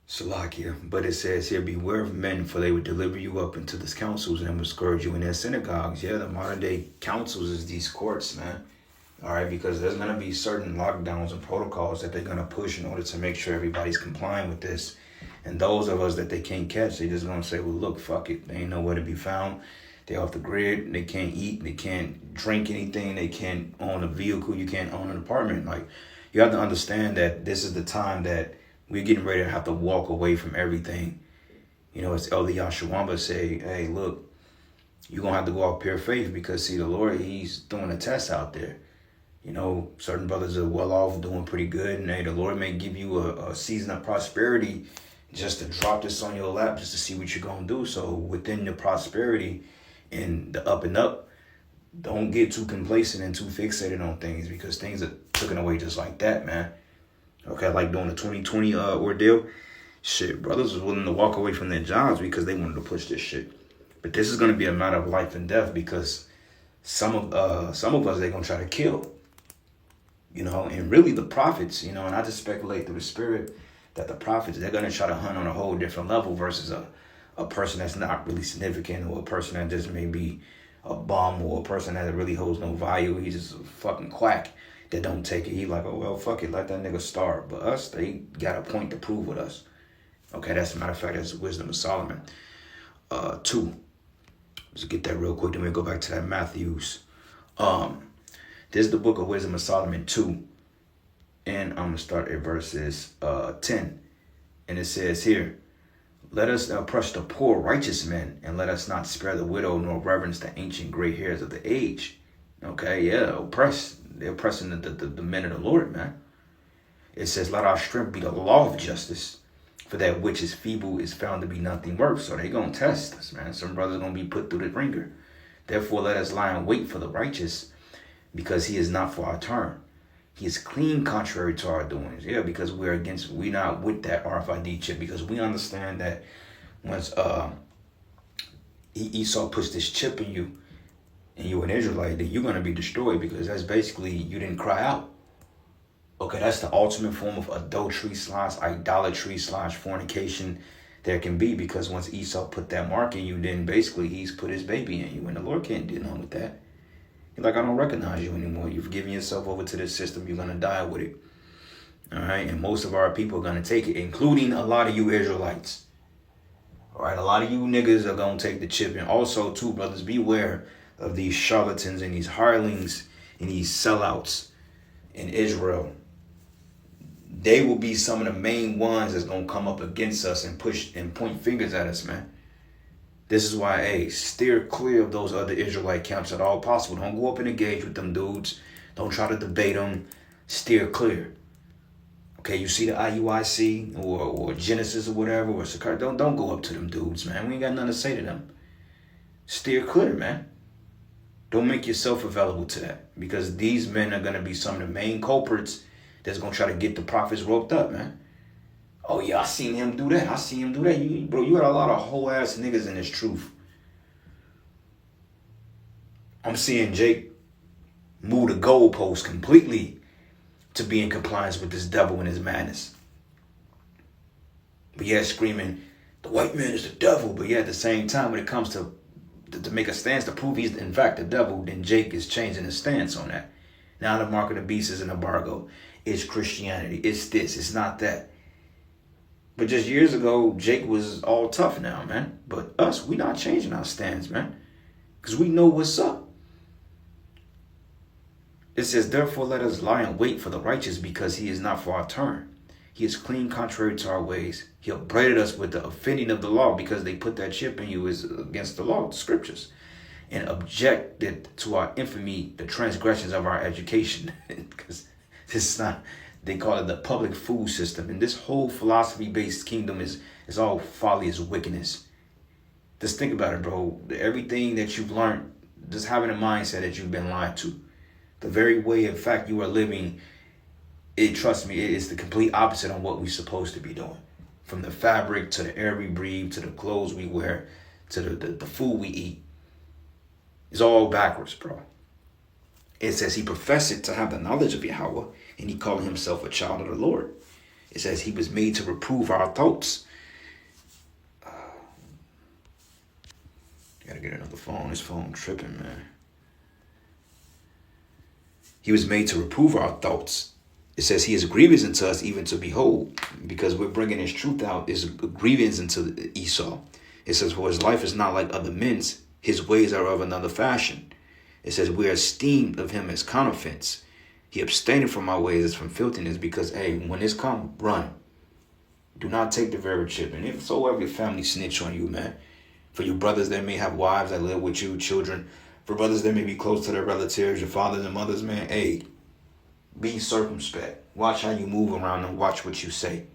Salakia. But it says here, beware of men, for they would deliver you up into the councils and would scourge you in their synagogues. Yeah, the modern day councils is these courts, man. All right, because there's going to be certain lockdowns and protocols that they're going to push in order to make sure everybody's complying with this. And those of us that they can't catch, they just going to say, well, look, fuck it. They ain't nowhere to be found. They off the grid. They can't eat. They can't drink anything. They can't own a vehicle. You can't own an apartment. Like, you have to understand that this is the time that we're getting ready to have to walk away from everything. You know, as Elder Yashawamba say, hey, look, you're going to have to go out pure faith because, see, the Lord, he's doing a test out there. You know, certain brothers are well off, doing pretty good. And hey, the Lord may give you a season of prosperity just to drop this on your lap just to see what you're going to do. So within the prosperity and the up and up, don't get too complacent and too fixated on things because things are taken away just like that, man. Okay, like during the 2020 ordeal, shit, brothers was willing to walk away from their jobs because they wanted to push this shit. But this is going to be a matter of life and death because some of us they're going to try to kill. You know, and really the prophets, you know, and I just speculate through the spirit that the prophets, they're going to try to hunt on a whole different level versus a person that's not really significant or a person that just may be a bum or a person that really holds no value. He's just a fucking quack that don't take it. He like, oh, well, fuck it, let that nigga starve. But us, they got a point to prove with us. Okay, that's a matter of fact, that's the wisdom of Solomon. 2. Let's get that real quick, then we'll go back to that Matthews. This is the book of Wisdom of Solomon 2. And I'm going to start at verses 10. And it says here, let us oppress the poor righteous men, and let us not spare the widow, nor reverence the ancient gray hairs of the age. Okay, yeah, oppress. They're oppressing the men of the Lord, man. It says, let our strength be the law of justice, for that which is feeble is found to be nothing worth. So they going to test us, man. Some brothers going to be put through the ringer. Therefore, let us lie in wait for the righteous, because he is not for our turn. He is clean contrary to our doings. Yeah, because we're not with that RFID chip, because we understand that once Esau puts this chip in you and you're an Israelite, then you're going to be destroyed, because that's basically, you didn't cry out. Okay, that's the ultimate form of adultery / idolatry / fornication there can be, because once Esau put that mark in you, then basically he's put his baby in you, and the Lord can't do nothing with that. You're like, I don't recognize you anymore. You've given yourself over to this system. You're going to die with it. All right. And most of our people are going to take it, including a lot of you Israelites. All right. A lot of you niggas are going to take the chip. And also, too, brothers, beware of these charlatans and these hirelings and these sellouts in Israel. They will be some of the main ones that's going to come up against us and push and point fingers at us, man. This is why, hey, steer clear of those other Israelite camps at all possible. Don't go up and engage with them dudes. Don't try to debate them. Steer clear. Okay, you see the IUIC or Genesis or whatever, or Sakar, don't go up to them dudes, man. We ain't got nothing to say to them. Steer clear, man. Don't make yourself available to that, because these men are going to be some of the main culprits that's going to try to get the prophets roped up, man. Oh, yeah, I seen him do that. I seen him do that. You got a lot of whole-ass niggas in this truth. I'm seeing Jake move the goalpost completely to be in compliance with this devil and his madness. But yeah, screaming, the white man is the devil. But yeah, at the same time, when it comes to make a stance to prove he's in fact the devil, then Jake is changing his stance on that. Now the mark of the beast is an embargo. It's Christianity. It's this. It's not that. But just years ago, Jake was all tough now, man. But us, we not changing our stance, man. Because we know what's up. It says, therefore let us lie in wait for the righteous, because he is not for our turn. He is clean contrary to our ways. He upbraided us with the offending of the law, because they put that chip in you is against the law, the scriptures. And objected to our infamy, the transgressions of our education. Because this is not... They call it the public food system. And this whole philosophy-based kingdom is all folly, is wickedness. Just think about it, bro. Everything that you've learned, just having a mindset that you've been lied to. The very way, in fact, you are living, trust me, it's the complete opposite on what we're supposed to be doing. From the fabric, to the air we breathe, to the clothes we wear, to the food we eat. It's all backwards, bro. It says he professed to have the knowledge of Yahweh, and he called himself a child of the Lord. It says he was made to reprove our thoughts. Gotta get another phone. This phone tripping, man. He was made to reprove our thoughts. It says he is grievous unto us even to behold, because we're bringing his truth out, is grievous unto Esau. It says, for his life is not like other men's, his ways are of another fashion. It says, we are esteemed of him as counterfeits. He abstained from our ways as from filthiness, because, hey, when this come, run. Do not take the very chip. And if so ever your family snitch on you, man. For your brothers that may have wives that live with you, children. For brothers that may be close to their relatives, your fathers and mothers, man, hey, be circumspect. Watch how you move around them. Watch what you say.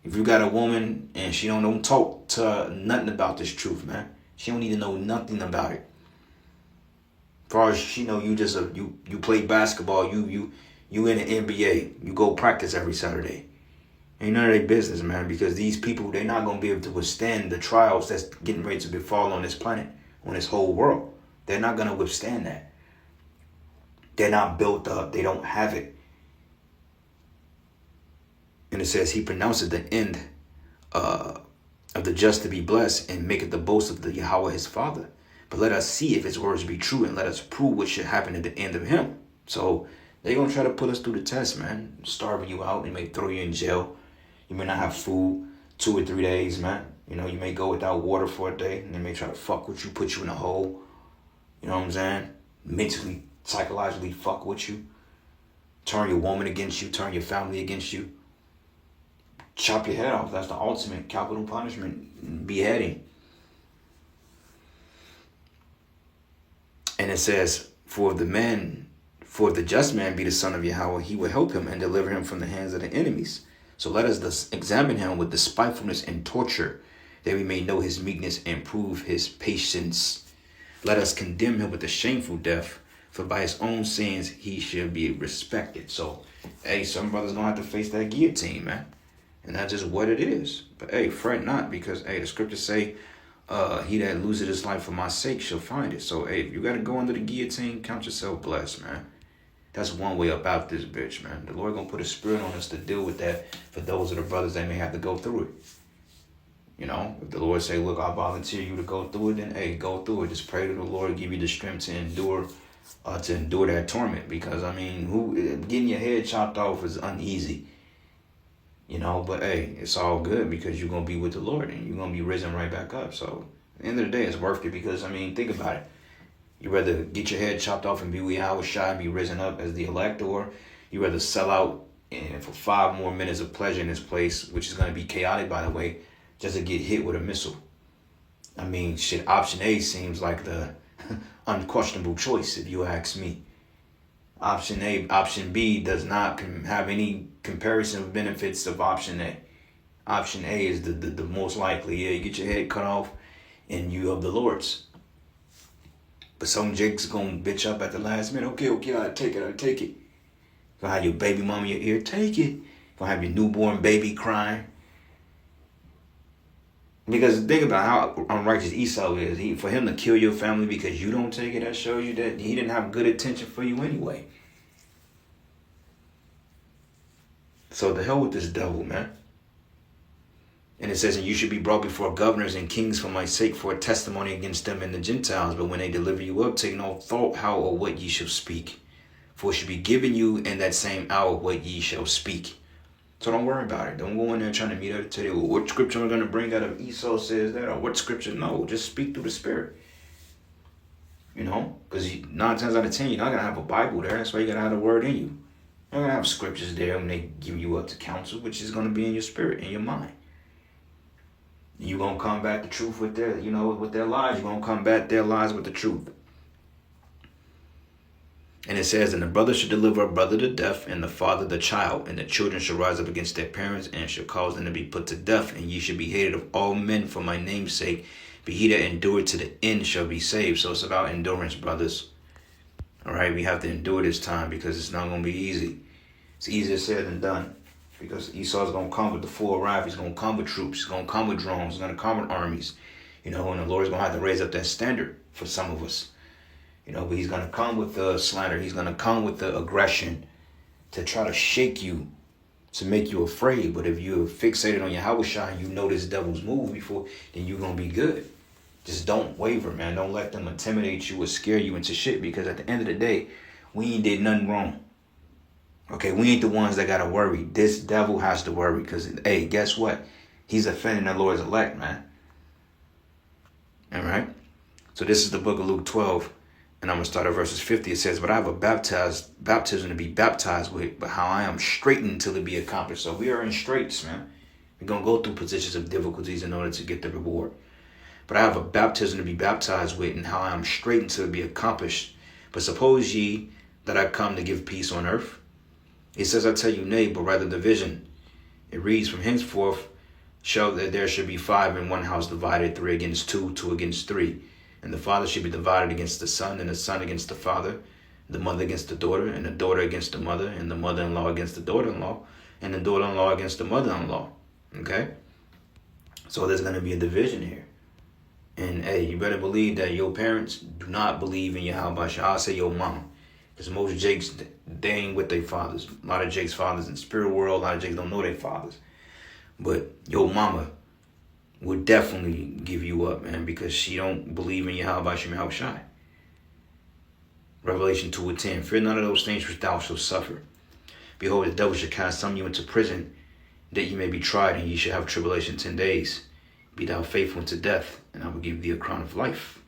If you got a woman and she don't talk to her nothing about this truth, man. She don't need to know nothing about it. As far as she know, you just you play basketball. You in the NBA. You go practice every Saturday. Ain't none of their business, man. Because these people, they're not gonna be able to withstand the trials that's getting ready to befall on this planet, on this whole world. They're not gonna withstand that. They're not built up. They don't have it. And it says he pronounces the end of the just to be blessed and maketh the boast of the Yahweh his father. But let us see if his words be true, and let us prove what should happen at the end of him. So they're going to try to put us through the test, man. Starving you out. They may throw you in jail. You may not have food 2 or 3 days, man. You know, you may go without water for a day, and they may try to fuck with you, put you in a hole. You know what I'm saying? Mentally, psychologically fuck with you. Turn your woman against you. Turn your family against you. Chop your head off. That's the ultimate capital punishment. Beheading. And it says, for the just man be the son of Yahweh, he will help him and deliver him from the hands of the enemies. So let us thus examine him with despitefulness and torture, that we may know his meekness and prove his patience. Let us condemn him with a shameful death, for by his own sins he shall be respected. So, hey, some brothers gonna have to face that guillotine, man. And that's just what it is. But hey, fret not, because hey, the scriptures say, he that loseth his life for my sake shall find it. So hey, if you gotta go under the guillotine, count yourself blessed, man. That's one way about this bitch, man. The Lord gonna put a spirit on us to deal with that for those of the brothers that may have to go through it. You know, if the Lord say, look, I volunteer you to go through it, then hey, go through it. Just pray to the Lord, give you the strength to endure that torment. Because I mean, getting your head chopped off is uneasy. You know, but hey, it's all good because you're going to be with the Lord and you're going to be risen right back up. So at the end of the day, it's worth it because, I mean, think about it. You rather get your head chopped off and be with Yahweh Shai and be risen up as the elect, or you rather sell out and for 5 more minutes of pleasure in this place, which is going to be chaotic, by the way, just to get hit with a missile. I mean, shit, option A seems like the unquestionable choice, if you ask me. Option A, option B does not have any comparison of benefits of option A. Option A is the most likely. Yeah, you get your head cut off and you of the Lord's. But some Jake's gonna bitch up at the last minute. Okay, I'll take it. Gonna have your baby mama in your ear, take it. Gonna have your newborn baby crying. Because think about how unrighteous Esau is. For him to kill your family because you don't take it, that shows you that he didn't have good intention for you anyway. So the hell with this devil, man. And it says, and you should be brought before governors and kings for my sake, for a testimony against them and the Gentiles. But when they deliver you up, take no thought how or what ye shall speak. For it should be given you in that same hour what ye shall speak. So don't worry about it. Don't go in there trying to meet up to tell you, well, what scripture am I going to bring out of Esau says that, or what scripture? No, just speak through the Spirit. You know, because 9 times out of 10, you're not going to have a Bible there. That's why you got to have the word in you. You're not going to have scriptures there when they give you up to counsel, which is going to be in your spirit, in your mind. You're going to combat the truth with their, with their lies. You're going to combat their lies with the truth. And it says, and the brother shall deliver a brother to death, and the father the child, and the children shall rise up against their parents, and shall cause them to be put to death. And ye shall be hated of all men for my name's sake. But he that endureth to the end shall be saved. So it's about endurance, brothers. All right, we have to endure this time because it's not going to be easy. It's easier said than done. Because Esau's going to come with the full wrath. He's going to come with troops. He's going to come with drones. He's going to come with armies. And the Lord's going to have to raise up that standard for some of us. But he's going to come with the slander. He's going to come with the aggression to try to shake you to make you afraid. But if you're fixated on your Yahushua and you know this devil's move before, then you're going to be good. Just don't waver, man. Don't let them intimidate you or scare you into shit, because at the end of the day, we ain't did nothing wrong. Okay, we ain't the ones that got to worry. This devil has to worry because, hey, guess what? He's offending the Lord's elect, man. All right? So this is the book of Luke 12, and I'm going to start at verses 50. It says, but I have a baptism to be baptized with, but how I am straitened till it be accomplished. So we are in straits, man. We're going to go through positions of difficulties in order to get the reward. But I have a baptism to be baptized with, and how I am straitened till it be accomplished. But suppose ye that I come to give peace on earth? He says, I tell you nay, but rather division. It reads, from henceforth shall that there should be 5 in one house divided, 3 against 2, 2 against 3. And the father should be divided against the son, and the son against the father, the mother against the daughter, and the daughter against the mother, and the mother-in-law against the daughter-in-law, and the daughter-in-law against the mother-in-law. Okay? So there's going to be a division here. And hey, you better believe that your parents do not believe in Yahweh. I'll say your mama. Because most Jakes, they ain't with their fathers. A lot of Jake's fathers in the spirit world, a lot of Jakes don't know their fathers. But your mama would definitely give you up, man, because she don't believe in Yahweh Shai. Revelation 2:10. Fear none of those things which thou shalt suffer. Behold, the devil shall cast some of you into prison, that ye may be tried, and ye shall have tribulation 10 days. Be thou faithful unto death, and I will give thee a crown of life.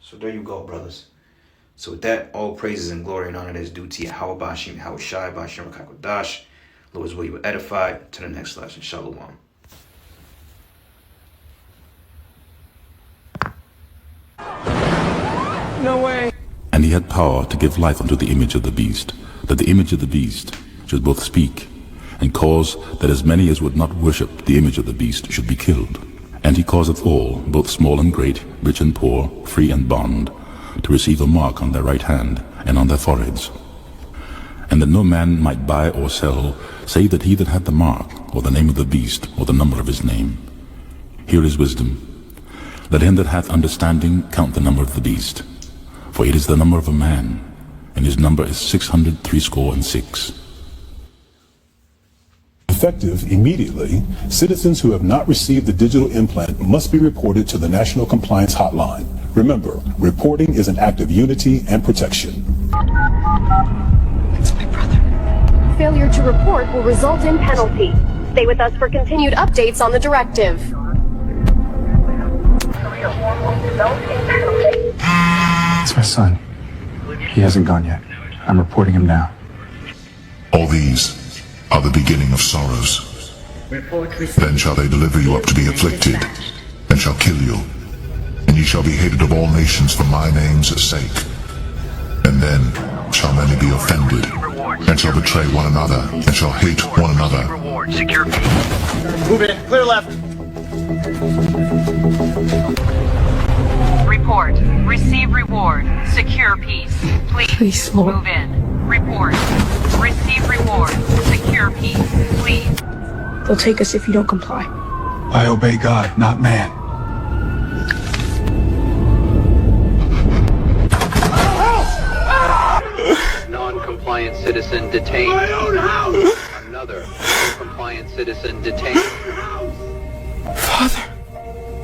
So there you go, brothers. So with that, all praises and glory and honor is due to Yahweh Bashim, Yahweh Shai, Bashim Rakakodash. Lord's will you were edified. To the next lesson. Shalom. No way. And he had power to give life unto the image of the beast, that the image of the beast should both speak, and cause that as many as would not worship the image of the beast should be killed. And he causeth all, both small and great, rich and poor, free and bond, to receive a mark on their right hand and on their foreheads. And that no man might buy or sell, save that he that had the mark, or the name of the beast, or the number of his name. Here is wisdom. Let him that hath understanding count the number of the beast, for it is the number of a man, and his number is 666. Effective immediately, citizens who have not received the digital implant must be reported to the National Compliance Hotline. Remember, reporting is an act of unity and protection. It's my brother. Failure to report will result in penalty. Stay with us for continued updates on the directive. It's my son. He hasn't gone yet. I'm reporting him now. All these are the beginning of sorrows. Then shall they deliver you up to be afflicted, and shall kill you. And ye shall be hated of all nations for my name's sake. And then shall many be offended, and shall betray one another, and shall hate one another. Move in. Clear left. Report. Receive reward. Secure peace. Please Lord. move in. Report. Receive reward. Secure peace. Please. They'll take us if you don't comply. I obey God, not man. Non-compliant citizen detained. My own house! Another non-compliant citizen detained. Father,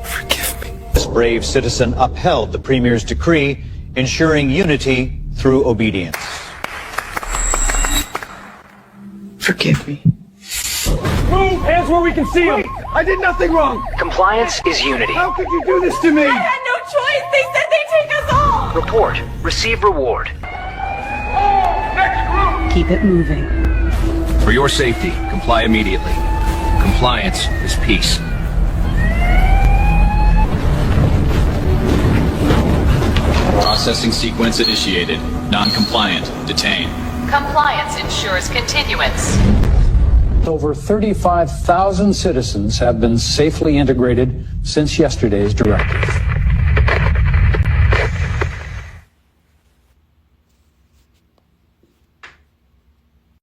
forgive me. This brave citizen upheld the Premier's decree, ensuring unity through obedience. Forgive me. Move! Hands where we can see him! I did nothing wrong! Compliance is unity. How could you do this to me? I had no choice. They said they'd take us all. Report. Receive reward. Keep it moving. For your safety, comply immediately. Compliance is peace. Processing sequence initiated. Non-compliant, detained. Compliance ensures continuance. Over 35,000 citizens have been safely integrated since yesterday's directive.